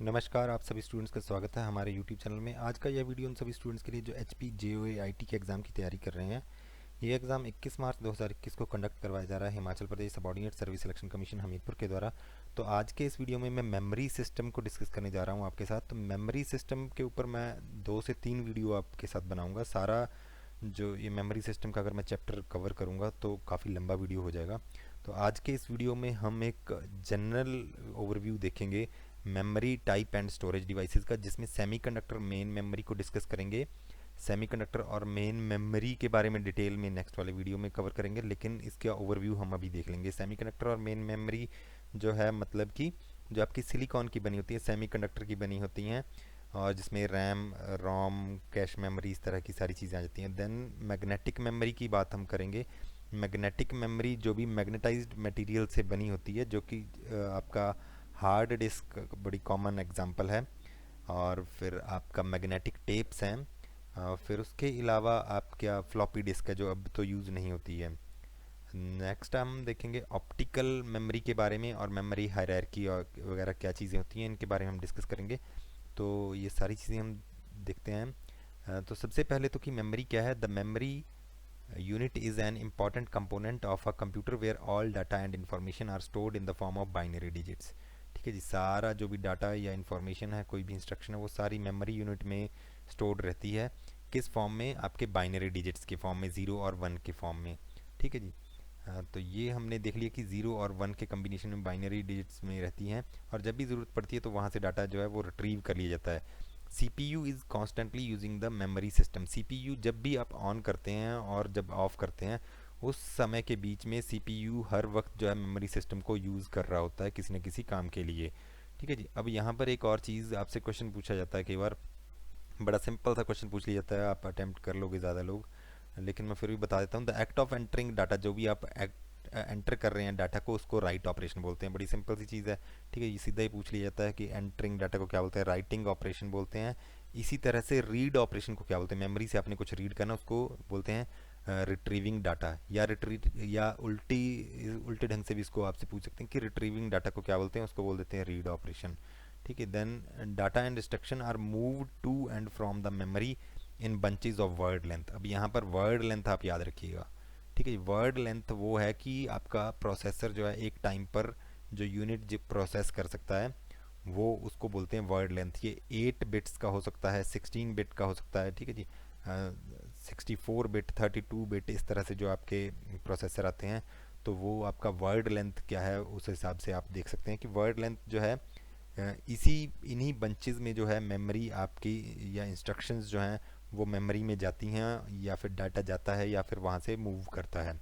नमस्कार, आप सभी स्टूडेंट्स का स्वागत है हमारे यूट्यूब चैनल में। आज का यह वीडियो उन सभी स्टूडेंट्स के लिए जो एचपी जेओए आईटी के एग्ज़ाम की तैयारी कर रहे हैं। ये एग्ज़ाम 21 मार्च 2021 को कंडक्ट करवाया जा रहा है Himachal Pradesh Subordinate Service Selection Commission Hamirpur के द्वारा। तो आज के इस वीडियो में मैं मेमोरी सिस्टम को डिस्कस करने जा रहा हूँ आपके साथ। तो मेमोरी सिस्टम के ऊपर मैं 2 से 3 वीडियो आपके साथ बनाऊँगा। सारा जो ये मेमोरी सिस्टम का अगर मैं चैप्टर कवर करूँगा तो काफ़ी लंबा वीडियो हो जाएगा। तो आज के इस वीडियो में हम एक जनरल ओवरव्यू देखेंगे memory type and storage devices का, जिसमें सेमीकंडक्टर मेन मेमोरी को डिस्कस करेंगे। सेमीकंडक्टर और मेन मेमोरी के बारे में डिटेल में नेक्स्ट वाले वीडियो में कवर करेंगे, लेकिन इसका ओवरव्यू हम अभी देख लेंगे। सेमीकंडक्टर और मेन मेमोरी जो है, मतलब कि जो आपकी सिलिकॉन की बनी होती है, सेमीकंडक्टर की बनी होती हैं, और जिसमें रैम, रोम, कैश मेमोरी, इस तरह की सारी चीज़ें आ जाती हैं। देन मैग्नेटिक मेमोरी की बात हम करेंगे। मैग्नेटिक मेमोरी जो भी मैग्नेटाइज्ड मटेरियल से बनी होती है, जो कि आपका हार्ड डिस्क बड़ी कॉमन एग्जांपल है। और फिर आपका मैग्नेटिक टेप्स हैं। फिर उसके अलावा आप क्या फ्लॉपी डिस्क है, जो अब तो यूज़ नहीं होती है। नेक्स्ट हम देखेंगे ऑप्टिकल मेमोरी के बारे में, और मेमोरी हायरार्की और वगैरह क्या चीज़ें होती हैं, इनके बारे में हम डिस्कस करेंगे। तो ये सारी चीज़ें हम देखते हैं। तो सबसे पहले तो कि मेमोरी क्या है। The memory unit is an important component of a computer where all data and information are stored in the form of binary digits. ठीक है जी, सारा जो भी डाटा या इन्फॉर्मेशन है, कोई भी इंस्ट्रक्शन है, वो सारी मेमोरी यूनिट में स्टोर्ड रहती है। किस फॉर्म में? आपके बाइनरी डिजिट्स के फॉर्म में, 0 और 1 के फॉर्म में। ठीक है जी। तो ये हमने देख लिया कि 0 और 1 के कम्बिनेशन में बाइनरी डिजिट्स में रहती हैं, और जब भी ज़रूरत पड़ती है तो वहाँ से डाटा जो है वो रिट्रीव कर लिया जाता है। CPU is constantly using the memory system. CPU जब भी आप ऑन करते हैं और जब ऑफ करते हैं, उस समय के बीच में CPU हर वक्त जो है मेमोरी सिस्टम को यूज़ कर रहा होता है किसी न किसी काम के लिए। ठीक है जी। अब यहाँ पर एक और चीज़ आपसे क्वेश्चन पूछा जाता है कई बार, बड़ा सिंपल सा क्वेश्चन पूछ लिया जाता है, आप अटेम्प्ट कर लोगे ज़्यादा लोग, लेकिन मैं फिर भी बता देता हूँ। The act of entering data, जो भी आप एंटर कर रहे हैं डाटा को, उसको राइट ऑपरेशन बोलते हैं। बड़ी सिंपल सी चीज़ है। ठीक है, ये सीधा ही पूछ लिया जाता है कि एंटरिंग डाटा को क्या बोलते हैं। राइटिंग ऑपरेशन बोलते हैं। इसी तरह से रीड ऑपरेशन को क्या बोलते हैं। मेमोरी से आपने कुछ रीड करना, उसको बोलते हैं रिट्रीविंग डाटा, या या उल्टे ढंग से भी इसको आपसे पूछ सकते हैं कि रिट्रीविंग डाटा को क्या बोलते हैं, उसको बोल देते हैं रीड ऑपरेशन। ठीक है। Then data and instruction are move to and from the memory in bunches of word length. अब यहाँ पर वर्ड लेंथ आप याद रखिएगा। ठीक है, वर्ड लेंथ वो है कि आपका प्रोसेसर जो है एक टाइम पर जो यूनिट जो प्रोसेस कर सकता है, वो उसको बोलते हैं वर्ड लेंथ। ये 8 बिट्स का हो सकता है, 16 बिट का हो सकता है। ठीक है जी। 64 बिट, 32 बिट, इस तरह से जो आपके प्रोसेसर आते हैं, तो वो आपका वर्ड लेंथ क्या है, उस हिसाब से आप देख सकते हैं कि वर्ड लेंथ जो है इसी इन्हीं बंचेस में जो है मेमोरी आपकी या इंस्ट्रक्शंस जो हैं वो मेमोरी में जाती हैं, या फिर डाटा जाता है, या फिर वहाँ से मूव करता है।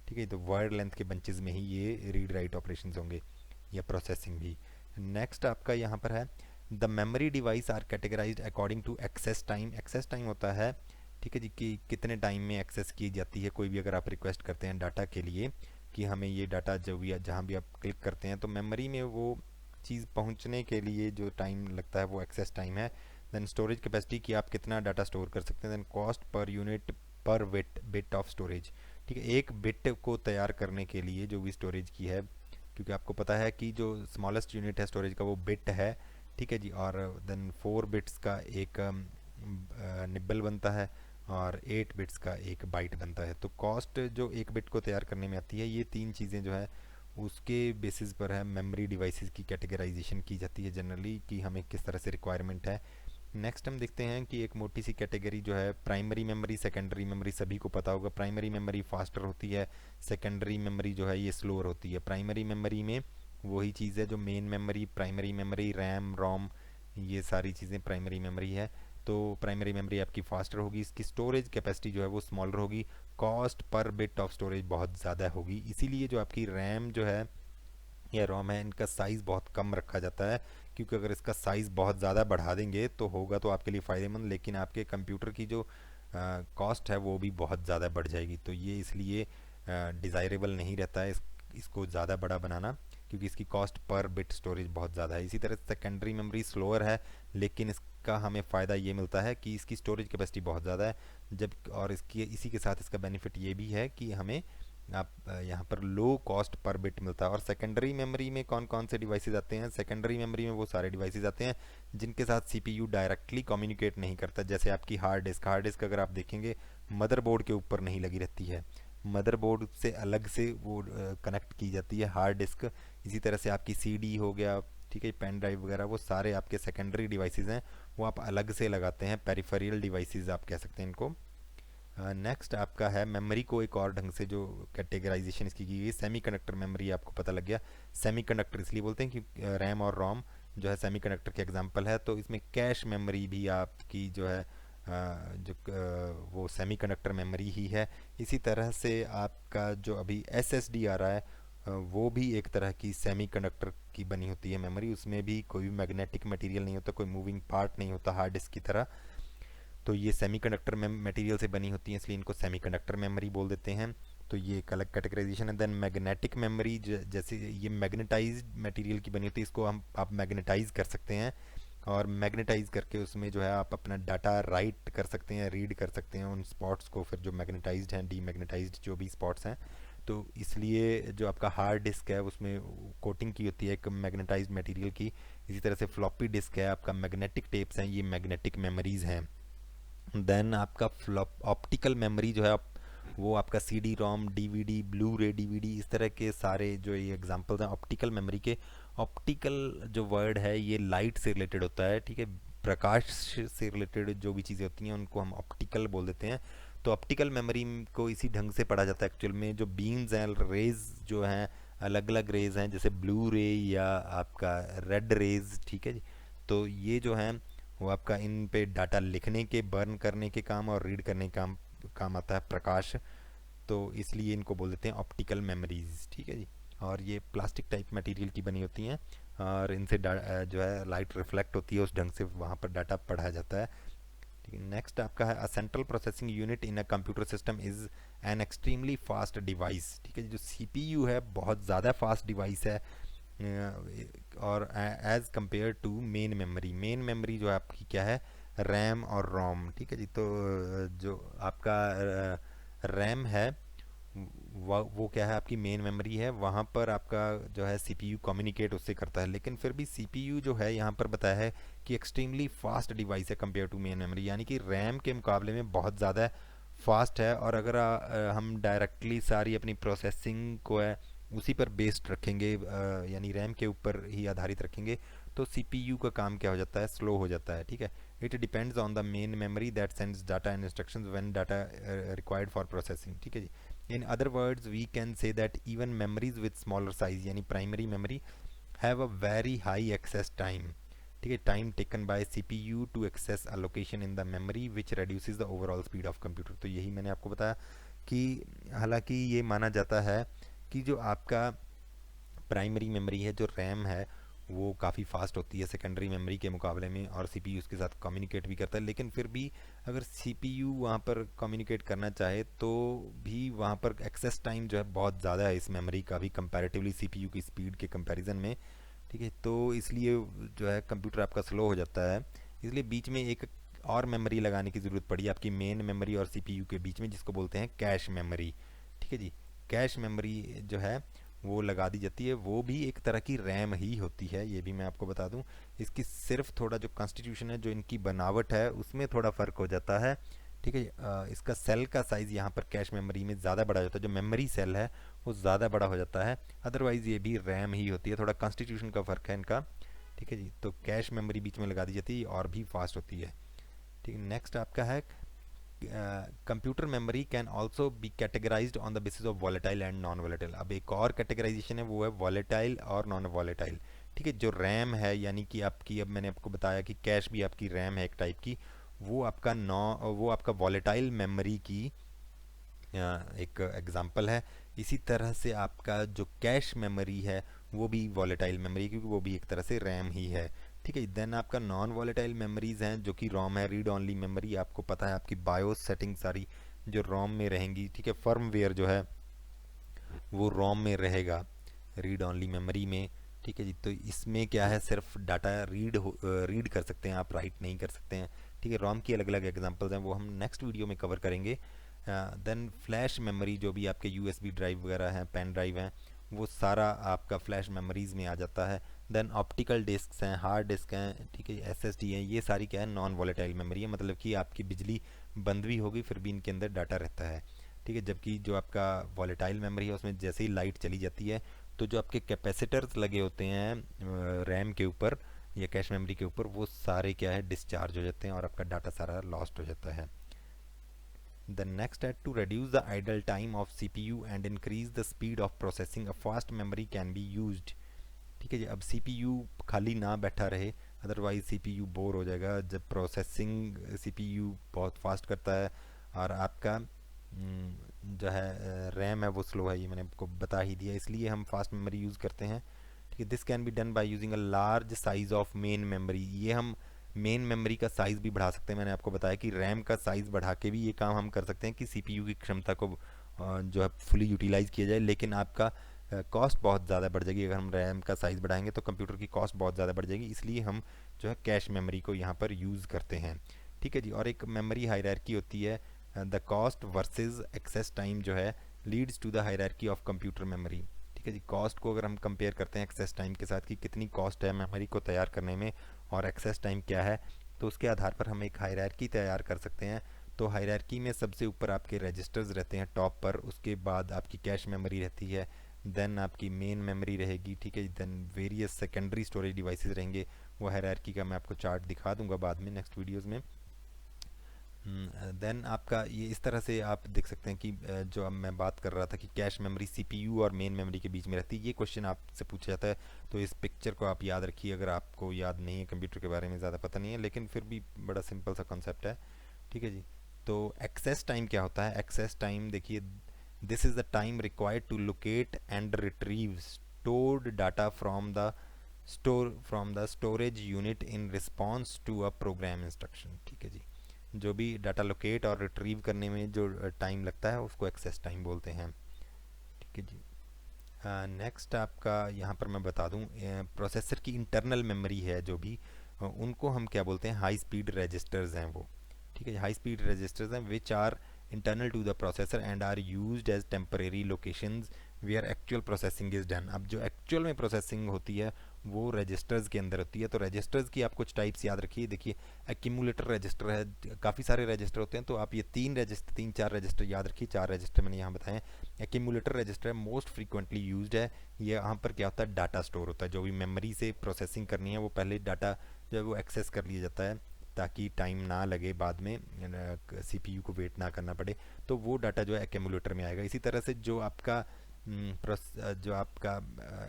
ठीक है, तो वर्ड लेंथ के बंचेस में ही ये रीड राइट ऑपरेशंस होंगे, या प्रोसेसिंग भी। नेक्स्ट आपका यहाँ पर है, the memory device are categorized according to access time. Access time होता है, ठीक है जी, कि कितने टाइम में एक्सेस की जाती है कोई भी, अगर आप रिक्वेस्ट करते हैं डाटा के लिए कि हमें ये डाटा जो भी जहाँ भी आप क्लिक करते हैं, तो मेमोरी में वो चीज़ पहुंचने के लिए जो टाइम लगता है वो एक्सेस टाइम है। देन स्टोरेज कैपेसिटी, कि आप कितना डाटा स्टोर कर सकते हैं। देन कॉस्ट पर यूनिट पर बिट ऑफ स्टोरेज। ठीक है, एक बिट को तैयार करने के लिए जो भी स्टोरेज की है, क्योंकि आपको पता है कि जो स्मॉलेस्ट यूनिट है स्टोरेज का वो बिट है। ठीक है जी। और देन 4 बिट्स का एक निब्बल बनता है, और 8 बिट्स का एक बाइट बनता है। तो कॉस्ट जो एक बिट को तैयार करने में आती है, ये 3 चीज़ें जो है उसके बेसिस पर है मेमोरी डिवाइसेस की कैटेगराइजेशन की जाती है जनरली, कि हमें किस तरह से रिक्वायरमेंट है। नेक्स्ट हम देखते हैं कि एक मोटी सी कैटेगरी जो है प्राइमरी मेमोरी, सेकेंडरी मेमोरी। सभी को पता होगा प्राइमरी मेमोरी फास्टर होती है, सेकेंडरी मेमोरी जो है ये स्लोअर होती है। प्राइमरी मेमोरी में वही चीज़ है जो main memory, primary memory, RAM, ROM, ये सारी चीज़ें प्राइमरी मेमोरी है। तो प्राइमरी मेमोरी आपकी फास्टर होगी, इसकी स्टोरेज कैपेसिटी जो है वो स्मॉलर होगी, cost per bit of storage बहुत ज़्यादा होगी। इसीलिए जो आपकी रैम जो है या रोम है, इनका साइज़ बहुत कम रखा जाता है, क्योंकि अगर इसका साइज़ बहुत ज़्यादा बढ़ा देंगे तो होगा तो आपके लिए फ़ायदेमंद, लेकिन आपके कंप्यूटर की जो कॉस्ट है वो भी बहुत ज़्यादा बढ़ जाएगी। तो ये इसलिए डिज़ायरेबल नहीं रहता है इसको ज़्यादा बड़ा बनाना, क्योंकि इसकी कॉस्ट पर बिट स्टोरेज बहुत ज़्यादा है। इसी तरह सेकेंडरी मेमोरी स्लोअर है, लेकिन इसका हमें फ़ायदा ये मिलता है कि इसकी स्टोरेज कैपेसिटी बहुत ज़्यादा है। जब और इसकी इसी के साथ इसका बेनिफिट ये भी है कि हमें आप यहाँ पर लो कॉस्ट पर बिट मिलता है। और सेकेंडरी मेमोरी में कौन कौन से डिवाइसेस आते हैं? सेकेंडरी मेमोरी में वो सारे डिवाइसेस आते हैं जिनके साथ सीपीयू डायरेक्टली कम्युनिकेट नहीं करता। जैसे आपकी हार्ड डिस्क अगर आप देखेंगे मदरबोर्ड के ऊपर नहीं लगी रहती है, मदरबोर्ड से अलग से वो कनेक्ट की जाती है हार्ड डिस्क। इसी तरह से आपकी सीडी हो गया, ठीक है, पेन ड्राइव वगैरह, वो सारे आपके सेकेंडरी डिवाइसेस हैं, वो आप अलग से लगाते हैं, पेरिफेरल डिवाइसेस आप कह सकते हैं इनको। नेक्स्ट आपका है मेमोरी को एक और ढंग से जो कैटेगराइजेशन इसकी की गई, सेमीकंडक्टर मेमोरी। आपको पता लग गया सेमीकंडक्टर इसलिए बोलते हैं कि रैम और रोम जो है सेमीकंडक्टर के एग्जांपल है। तो इसमें कैश मेमोरी भी आपकी जो है वो सेमीकंडक्टर मेमोरी ही है। इसी तरह से आपका जो अभी एसएसडी आ रहा है वो भी एक तरह की सेमीकंडक्टर की बनी होती है मेमोरी। उसमें भी कोई मैग्नेटिक मटेरियल नहीं होता, कोई मूविंग पार्ट नहीं होता हार्ड डिस्क की तरह। तो ये सेमीकंडक्टर मटेरियल से बनी होती है, इसलिए इनको सेमीकंडक्टर मेमोरी बोल देते हैं। तो ये एक अलग कैटेगराइजेशन है। देन मैग्नेटिक मेमोरी, जैसे ये मैग्नेटाइज्ड मटेरियल की बनी होती है, इसको हम आप मैग्नेटाइज कर सकते हैं और मैग्नेटाइज करके उसमें जो है आप अपना डाटा राइट कर सकते हैं, रीड कर सकते हैं उन स्पॉट्स को, फिर जो मैग्नेटाइज्ड हैं, डीमैग्नेटाइज्ड जो भी स्पॉट्स हैं। तो इसलिए जो आपका हार्ड डिस्क है उसमें कोटिंग की होती है एक मैग्नेटाइज्ड मटेरियल की। इसी तरह से फ्लॉपी डिस्क है, आपका मैग्नेटिक टेप्स हैं, ये मैग्नेटिक मेमोरीज हैं। देन आपका फ्लॉप ऑप्टिकल मेमोरी जो है वो आपका C D ROM, DVD, Blu-ray DVD, इस तरह के सारे जो ये एग्जांपल्स हैं ऑप्टिकल मेमोरी के। ऑप्टिकल जो वर्ड है ये लाइट से रिलेटेड होता है, ठीक है, प्रकाश से रिलेटेड जो भी चीज़ें होती हैं उनको हम ऑप्टिकल बोल देते हैं। तो ऑप्टिकल मेमोरी को इसी ढंग से पढ़ा जाता है एक्चुअल में। जो बीम्स हैं, रेज जो हैं, अलग अलग रेज हैं, जैसे ब्लू रे या आपका रेड रेज, ठीक है जी। तो ये जो हैं वो आपका इन पे डाटा लिखने के, बर्न करने के काम और रीड करने के काम आता है प्रकाश। तो इसलिए इनको बोल देते हैं ऑप्टिकल मेमोरीज, ठीक है जी। और ये प्लास्टिक टाइप मटेरियल की बनी होती हैं और इनसे जो है लाइट रिफ्लेक्ट होती है, उस ढंग से वहाँ पर डाटा पढ़ा जाता है, ठीक है। नेक्स्ट आपका है a central processing unit in a computer system is an extremely fast device, ठीक है। जो सीपीयू है बहुत ज़्यादा फास्ट डिवाइस है और as compare to main memory. Main memory जो आपकी क्या है, रैम और रोम, ठीक है जी। तो जो आपका रैम है वो क्या है, आपकी मेन मेमोरी है, वहाँ पर आपका जो है सीपीयू कम्युनिकेट उससे करता है। लेकिन फिर भी सीपीयू जो है यहाँ पर बताया है कि एक्सट्रीमली फास्ट डिवाइस है कंपेयर टू मेन मेमोरी, यानी कि रैम के मुकाबले में बहुत ज़्यादा फास्ट है। और अगर हम डायरेक्टली सारी अपनी प्रोसेसिंग को है उसी पर बेस्ड रखेंगे, यानी रैम के ऊपर ही आधारित रखेंगे, तो सीपीयू का काम क्या हो जाता है, स्लो हो जाता है, ठीक है। It depends on the main memory that sends data and instructions when data required for processing, ठीक है जी। In other words we can say that even memories with smaller size यानी primary memory have a very high access time, ठीक है, time taken by CPU to access a location in the memory which reduces the overall speed of computer. तो यही मैंने आपको बताया कि हालांकि ये माना जाता है कि जो आपका प्राइमरी मेमोरी है, जो रैम है, वो काफ़ी फास्ट होती है सेकेंडरी मेमोरी के मुकाबले में और सीपीयू उसके साथ कम्युनिकेट भी करता है। लेकिन फिर भी अगर सीपीयू वहाँ पर कम्युनिकेट करना चाहे तो भी वहाँ पर एक्सेस टाइम जो है बहुत ज़्यादा है इस मेमोरी का भी कंपैरेटिवली सीपीयू की स्पीड के कंपैरिजन में, ठीक है। तो इसलिए जो है कंप्यूटर आपका स्लो हो जाता है। इसलिए बीच में एक और मेमोरी लगाने की ज़रूरत पड़ी आपकी मेन मेमोरी और सीपीयू के बीच में, जिसको बोलते हैं कैश मेमोरी, ठीक है जी। कैश मेमोरी जो है वो लगा दी जाती है, वो भी एक तरह की रैम ही होती है, ये भी मैं आपको बता दूं। इसकी सिर्फ थोड़ा जो कॉन्स्टिट्यूशन है, जो इनकी बनावट है, उसमें थोड़ा फ़र्क हो जाता है, ठीक है। इसका सेल का साइज़ यहाँ पर कैश मेमोरी में ज़्यादा बड़ा हो जाता है, जो मेमोरी सेल है वो ज़्यादा बड़ा हो जाता है। अदरवाइज़ ये भी रैम ही होती है, थोड़ा कॉन्स्टिट्यूशन का फ़र्क है इनका, ठीक है जी। तो कैश मेमोरी बीच में लगा दी जाती है और भी फास्ट होती है, ठीक है। नेक्स्ट आपका है computer memory can also be categorised on the basis of volatile and non volatile. अब एक और कैटेगराइजेशन है, वो है वॉलेटाइल और नॉन वॉलेटाइल, ठीक है। जो रैम है यानी कि आपकी, अब मैंने आपको बताया कि कैश भी आपकी रैम है एक टाइप की, वो आपका वॉलेटाइल मेमोरी की एक एग्जांपल है। इसी तरह से आपका जो कैश मेमोरी है वो भी वॉलेटाइल मेमोरी, क्योंकि वो भी एक तरह से रैम ही है, ठीक है। देन आपका नॉन वॉलेटाइल मेमोरीज हैं जो कि रोम है, रीड ऑनली मेमोरी। आपको पता है आपकी बायोस सेटिंग सारी जो रोम में रहेंगी, ठीक है। फर्मवेयर जो है वो रोम में रहेगा, रीड ऑनली मेमोरी में, ठीक है जी। तो इसमें क्या है, सिर्फ डाटा रीड कर सकते हैं आप, राइट नहीं कर सकते हैं, ठीक है। रोम की अलग अलग एग्जांपल्स हैं, वो हम नेक्स्ट वीडियो में कवर करेंगे। देन फ्लैश मेमोरी, जो भी आपके यूएसबी ड्राइव वगैरह हैं, पेन ड्राइव हैं, वो सारा आपका फ्लैश मेमोरीज़ में आ जाता है। देन ऑप्टिकल डिस्क हैं, हार्ड डिस्क हैं, ठीक है, एसएसडी हैं, ये सारी क्या है, नॉन वॉलेटाइल मेमोरी है, मतलब कि आपकी बिजली बंद भी होगी फिर भी इनके अंदर डाटा रहता है, ठीक है। जबकि जो आपका वॉलेटाइल मेमोरी है उसमें जैसे ही लाइट चली जाती है तो जो आपके कैपेसिटर्स लगे होते हैं रैम के ऊपर या कैश मेमोरी के ऊपर, वो सारे क्या है, डिस्चार्ज हो जाते हैं और आपका डाटा सारा लॉस्ट हो जाता है। The next step to reduce the idle time of CPU and increase the speed of processing, a fast memory can be used। ठीक है जी, अब CPU खाली ना बैठा रहे, अदरवाइज CPU बोर हो जाएगा जब प्रोसेसिंग CPU बहुत फास्ट करता है और आपका जो है रैम है वो स्लो है, ये मैंने आपको बता ही दिया, इसलिए हम फास्ट मेमोरी यूज़ करते हैं। ठीक है, this can be done by using a large size of main memory. ये हम मेन मेमोरी का साइज़ भी बढ़ा सकते हैं, मैंने आपको बताया कि रैम का साइज़ बढ़ा के भी ये काम हम कर सकते हैं कि सीपीयू की क्षमता को जो है फुली यूटिलाइज़ किया जाए, लेकिन आपका कॉस्ट बहुत ज़्यादा बढ़ जाएगी। अगर हम रैम का साइज़ बढ़ाएंगे तो कंप्यूटर की कॉस्ट बहुत ज़्यादा बढ़ जाएगी, इसलिए हम जो है कैश मेमोरी को यहाँ पर यूज़ करते हैं। ठीक है जी, और एक मेमोरी हायरार्की होती है, the cost versus access time जो है leads to the hierarchy of computer memory. ठीक है जी, कॉस्ट को अगर हम कंपेयर करते हैं एक्सेस टाइम के साथ कि कितनी कॉस्ट है मेमोरी को तैयार करने में और एक्सेस टाइम क्या है, तो उसके आधार पर हम एक हायरार्की तैयार कर सकते हैं। तो हायरार्की में सबसे ऊपर आपके रजिस्टर्स रहते हैं टॉप पर, उसके बाद आपकी कैश मेमोरी रहती है, देन आपकी मेन मेमोरी रहेगी, ठीक है, then various secondary storage devices रहेंगे। वो हायरार्की का मैं आपको चार्ट दिखा दूंगा बाद में नेक्स्ट वीडियोज़ में। देन आपका ये इस तरह से आप देख सकते हैं कि जो अब मैं बात कर रहा था कि कैश मेमोरी सीपीयू और मेन मेमोरी के बीच में रहती है, ये क्वेश्चन आपसे पूछा जाता है, तो इस पिक्चर को आप याद रखिए अगर आपको याद नहीं है, कंप्यूटर के बारे में ज़्यादा पता नहीं है, लेकिन फिर भी बड़ा सिंपल सा कॉन्सेप्ट है। ठीक है जी, तो एक्सेस टाइम क्या होता है? एक्सेस टाइम देखिए, this is the time required to locate and retrieve stored data from the storage unit in response to a program instruction. ठीक है जी, जो भी डाटा लोकेट और रिट्रीव करने में जो टाइम लगता है उसको एक्सेस टाइम बोलते हैं। ठीक है जी, नेक्स्ट आपका यहाँ पर मैं बता दूँ, प्रोसेसर की इंटरनल मेमोरी है जो भी, उनको हम क्या बोलते हैं, हाई स्पीड रजिस्टर्स हैं वो। ठीक है, हाई स्पीड रजिस्टर्स हैं which are internal to the processor and are used as temporary locations where actual processing is done. अब जो एक्चुअल में प्रोसेसिंग होती है वो रजिस्टर्स के अंदर होती है। तो रजिस्टर्स की आप कुछ टाइप्स याद रखिए, देखिए एक्यूमुलेटर रजिस्टर है, काफ़ी सारे रजिस्टर होते हैं, तो आप ये तीन चार रजिस्टर याद रखिए, चार रजिस्टर मैंने यहाँ बताए। एक्यूमुलेटर रजिस्टर है, मोस्ट फ्रीक्वेंटली यूज्ड है। ये यहाँ पर क्या होता है, डाटा स्टोर होता है, जो भी मेमोरी से प्रोसेसिंग करनी है वो पहले डाटा जो है वो एक्सेस कर लिया जाता है ताकि टाइम ना लगे, बाद में सीपीयू को वेट ना करना पड़े, तो वो डाटा जो है एक्यूमुलेटर में आएगा। इसी तरह से जो आपका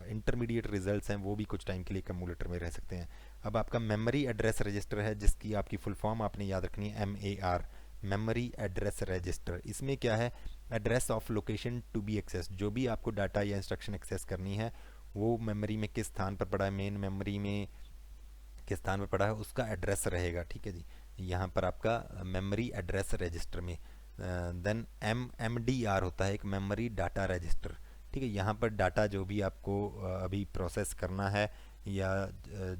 इंटरमीडिएट रिजल्ट्स हैं वो भी कुछ टाइम के लिए एक्यूमुलेटर में रह सकते हैं। अब आपका मेमोरी एड्रेस रजिस्टर है, जिसकी आपकी फुल फॉर्म आपने याद रखनी है, MAR, मेमोरी एड्रेस रजिस्टर। इसमें क्या है, address of location to be access, जो भी आपको डाटा या इंस्ट्रक्शन एक्सेस करनी है वो मेमोरी में किस स्थान पर पड़ा है, मेन मेमोरी में किस स्थान पर पड़ा है, उसका एड्रेस रहेगा। ठीक है जी, यहाँ पर आपका मेमोरी एड्रेस रजिस्टर में। देन MDR होता है एक मेमोरी डाटा रजिस्टर। ठीक है, यहाँ पर डाटा जो भी आपको अभी प्रोसेस करना है या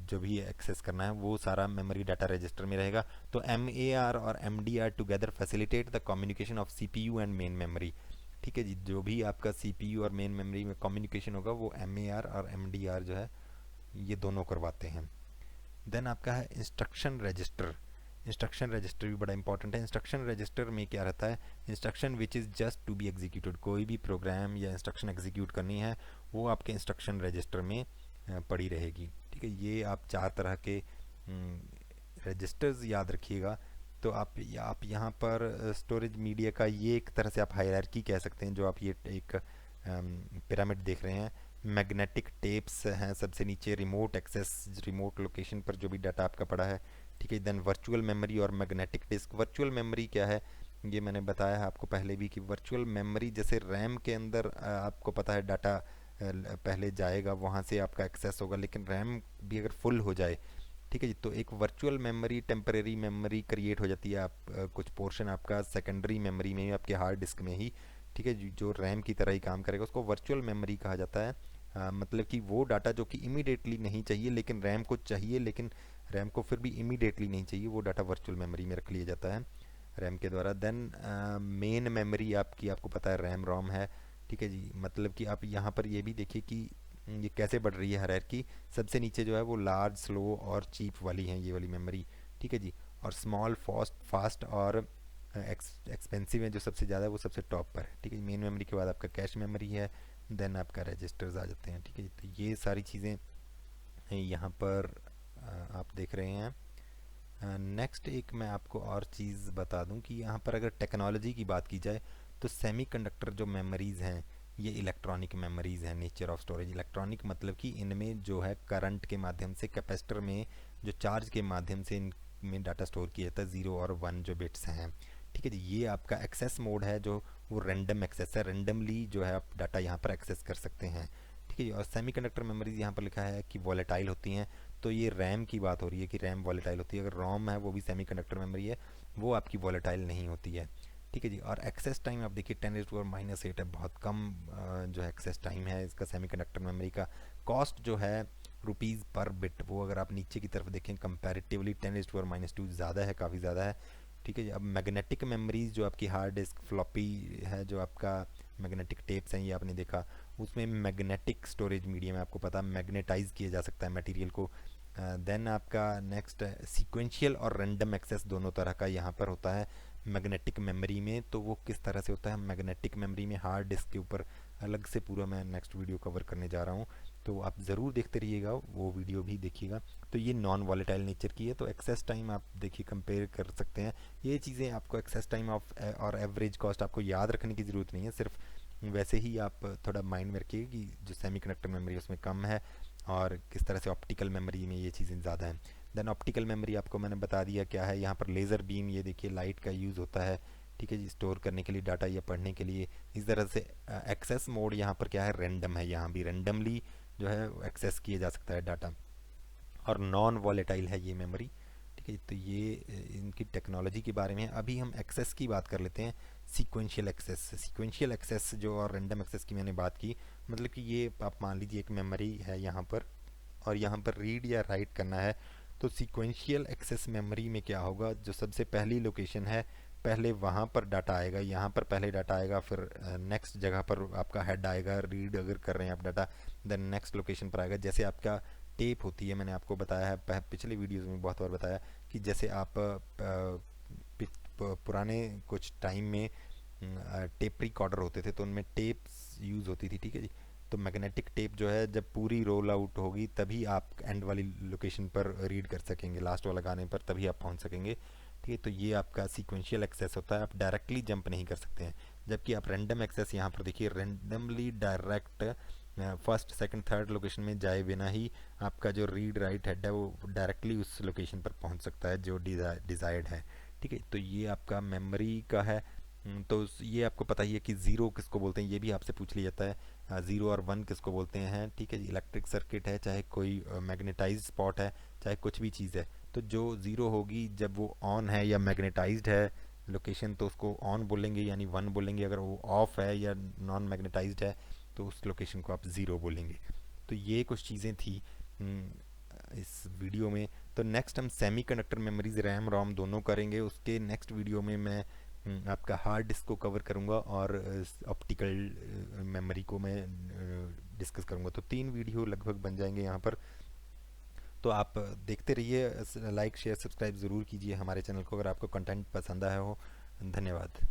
जो भी एक्सेस करना है वो सारा मेमोरी डाटा रजिस्टर में रहेगा। तो MAR और MDR together facilitate the communication of CPU and main memory. ठीक है जी, जो भी आपका CPU और मेन मेमोरी में कम्युनिकेशन होगा वो MAR और MDR जो है ये दोनों करवाते हैं। देन आपका है इंस्ट्रक्शन रजिस्टर। इंस्ट्रक्शन रजिस्टर भी बड़ा इंपॉर्टेंट है। इंस्ट्रक्शन रजिस्टर में क्या रहता है, instruction which is just to be executed, कोई भी प्रोग्राम या इंस्ट्रक्शन एग्जीक्यूट करनी है वो आपके इंस्ट्रक्शन रजिस्टर में पड़ी रहेगी। ठीक है, ये आप चार तरह के रजिस्टर्स याद रखिएगा। तो आप यहाँ पर स्टोरेज मीडिया का ये एक तरह से आप हायरार्की कह सकते हैं, जो आप ये एक पिरामिड देख रहे हैं। मैग्नेटिक टेप्स हैं सबसे नीचे, रिमोट एक्सेस, रिमोट लोकेशन पर जो भी डाटा आपका पड़ा है। ठीक है, देन वर्चुअल मेमोरी और मैग्नेटिक डिस्क। वर्चुअल मेमोरी क्या है, ये मैंने बताया है आपको पहले भी कि वर्चुअल मेमोरी जैसे रैम के अंदर आपको पता है डाटा पहले जाएगा, वहाँ से आपका एक्सेस होगा, लेकिन रैम भी अगर फुल हो जाए, ठीक है जी, तो एक virtual memory, temporary memory create हो जाती है। आप कुछ पोर्शन आपका सेकेंडरी मेमोरी में, आपके हार्ड डिस्क में ही, ठीक है, जो रैम की तरह ही काम करेगा, उसको वर्चुअल मेमोरी कहा जाता है। मतलब कि वो डाटा जो कि इमीडिएटली नहीं चाहिए लेकिन रैम को चाहिए, लेकिन रैम को फिर भी इमीडिएटली नहीं चाहिए, वो डाटा वर्चुअल मेमोरी में रख लिया जाता है। रैम के द्वारा। देन मेन मेमोरी आपकी, आपको पता है रैम रोम है, ठीक है जी। मतलब कि आप यहाँ पर ये भी देखिए कि ये कैसे बढ़ रही है हायरार्की। सबसे नीचे जो है वो लार्ज, स्लो और चीप वाली है ये वाली मेमोरी, ठीक है जी। और स्मॉल, फास्ट और एक्सपेंसिव है जो सबसे ज़्यादा है वो सबसे टॉप पर है, ठीक है। मेन मेमोरी के बाद आपका कैश मेमोरी है, देन आपका रजिस्टर्स आ जाते हैं, ठीक है जी। तो ये सारी चीज़ें यहाँ पर आप देख रहे हैं। नेक्स्ट एक मैं आपको और चीज़ बता दूं कि यहाँ पर अगर टेक्नोलॉजी की बात की जाए तो सेमीकंडक्टर जो मेमोरीज़ हैं ये इलेक्ट्रॉनिक मेमोरीज़ हैं। नेचर ऑफ स्टोरेज इलेक्ट्रॉनिक, मतलब कि इनमें जो है करंट के माध्यम से, कैपेसिटर में जो चार्ज के माध्यम से इनमें डाटा स्टोर किया जाता है, 0 और 1 जो बिट्स हैं, ठीक है जी। ये आपका एक्सेस मोड है जो वो रैंडम एक्सेस है, रैंडमली जो है आप डाटा यहाँ पर एक्सेस कर सकते हैं, ठीक है जी। और सेमीकंडक्टर मेमोरीज यहाँ पर लिखा है कि वॉलेटाइल होती हैं, तो ये रैम की बात हो रही है कि रैम वॉलेटाइल होती है। अगर रोम है वो भी सेमीकंडक्टर मेमोरी है, वो आपकी वॉलेटाइल नहीं होती है, ठीक है जी। और एक्सेस टाइम आप देखिए 10⁻⁻8 है, बहुत कम जो है एक्सेस टाइम है इसका सेमीकंडक्टर मेमोरी का। कॉस्ट जो है रुपीज़ पर बिट, वो अगर आप नीचे की तरफ देखें कंपैरेटिवली 10⁻², ज़्यादा है, काफ़ी ज़्यादा है, ठीक है जी। अब मैग्नेटिक मेमोरीज जो आपकी हार्ड डिस्क, फ्लॉपी है, जो आपका मैग्नेटिक टेप्स हैं, ये आपने देखा, उसमें मैग्नेटिक स्टोरेज मीडियम है, आपको पता मैग्नेटाइज किया जा सकता है मटेरियल को। देन आपका नेक्स्ट सीक्वेंशियल और रैंडम एक्सेस दोनों तरह का यहाँ पर होता है मैग्नेटिक मेमोरी में। तो वो किस तरह से होता है मैग्नेटिक मेमोरी में, हार्ड डिस्क के ऊपर अलग से पूरा मैं नेक्स्ट वीडियो कवर करने जा रहा हूँ, तो आप ज़रूर देखते रहिएगा, वो वीडियो भी देखिएगा। तो ये नॉन वॉलेटाइल नेचर की है। तो एक्सेस टाइम आप देखिए कंपेयर कर सकते हैं, ये चीज़ें आपको एक्सेस टाइम ऑफ और एवरेज कॉस्ट आपको याद रखने की ज़रूरत नहीं है, सिर्फ वैसे ही आप थोड़ा माइंड में रखिए कि जो सेमीकंडक्टर मेमोरी उसमें कम है और किस तरह से ऑप्टिकल मेमोरी में ये चीज़ें ज़्यादा हैं। देन ऑप्टिकल मेमोरी आपको मैंने बता दिया क्या है। यहाँ पर लेज़र बीम, ये देखिए लाइट का यूज़ होता है, ठीक है जी, स्टोर करने के लिए डाटा या पढ़ने के लिए। इस तरह से एक्सेस मोड यहाँ पर क्या है, रैंडम है, यहाँ भी रैंडमली जो है एक्सेस किया जा सकता है डाटा। और नॉन वॉलेटाइल है ये मेमोरी, ठीक है। तो ये इनकी टेक्नोलॉजी के बारे में है। अभी हम एक्सेस की बात कर लेते हैं, सीक्वेंशियल एक्सेस। सीक्वेंशियल एक्सेस जो और रैंडम एक्सेस की मैंने बात की, मतलब कि ये आप मान लीजिए एक मेमोरी है यहाँ पर और यहाँ पर रीड या राइट करना है, तो सीक्वेंशियल एक्सेस मेमोरी में क्या होगा, जो सबसे पहली लोकेशन है पहले वहाँ पर डाटा आएगा, यहाँ पर पहले डाटा आएगा, फिर नेक्स्ट जगह पर आपका हेड आएगा, रीड अगर कर रहे हैं आप डाटा, देन नेक्स्ट लोकेशन पर आएगा। जैसे आपका टेप होती है, मैंने आपको बताया है पिछले वीडियोस में बहुत बार बताया कि जैसे आप पुराने कुछ टाइम में टेप रिकॉर्डर होते थे तो उनमें टेप्स यूज़ होती थी, ठीक है जी। तो मैग्नेटिक टेप जो है जब पूरी रोल आउट होगी तभी आप एंड वाली लोकेशन पर रीड कर सकेंगे, लास्ट वाला गाने पर तभी आप पहुंच सकेंगे, ठीक है। तो ये आपका सीक्वेंशियल एक्सेस होता है, आप डायरेक्टली जंप नहीं कर सकते हैं। जबकि आप रैंडम एक्सेस यहाँ पर देखिए, randomly direct first second third location में जाए बिना ही आपका जो रीड राइट हेड है वो डायरेक्टली उस लोकेशन पर पहुंच सकता है जो डिज़ायर्ड है, ठीक है। तो ये आपका मेमोरी का है। तो ये आपको पता ही है कि ज़ीरो किसको बोलते हैं, ये भी आपसे पूछ लिया जाता है, 0 और 1 किसको बोलते हैं, ठीक है। इलेक्ट्रिक सर्किट है, चाहे कोई मैग्नेटाइज स्पॉट है, चाहे कुछ भी चीज़ है, तो जो ज़ीरो होगी जब वो ऑन है या मैग्नेटाइज्ड है लोकेशन तो उसको ऑन बोलेंगे यानी 1 बोलेंगे, अगर वो ऑफ है या नॉन मैग्नेटाइज्ड है तो उस लोकेशन को आप ज़ीरो बोलेंगे। तो ये कुछ चीज़ें थी इस वीडियो में। तो नेक्स्ट हम सेमीकंडक्टर मेमोरीज, रैम रोम दोनों करेंगे। उसके नेक्स्ट वीडियो में मैं आपका हार्ड डिस्क को कवर करूंगा और ऑप्टिकल मेमोरी को मैं डिस्कस करूंगा। तो 3 वीडियो लगभग बन जाएंगे यहाँ पर। तो आप देखते रहिए, लाइक शेयर सब्सक्राइब ज़रूर कीजिए हमारे चैनल को अगर आपको कंटेंट पसंद आया हो। धन्यवाद।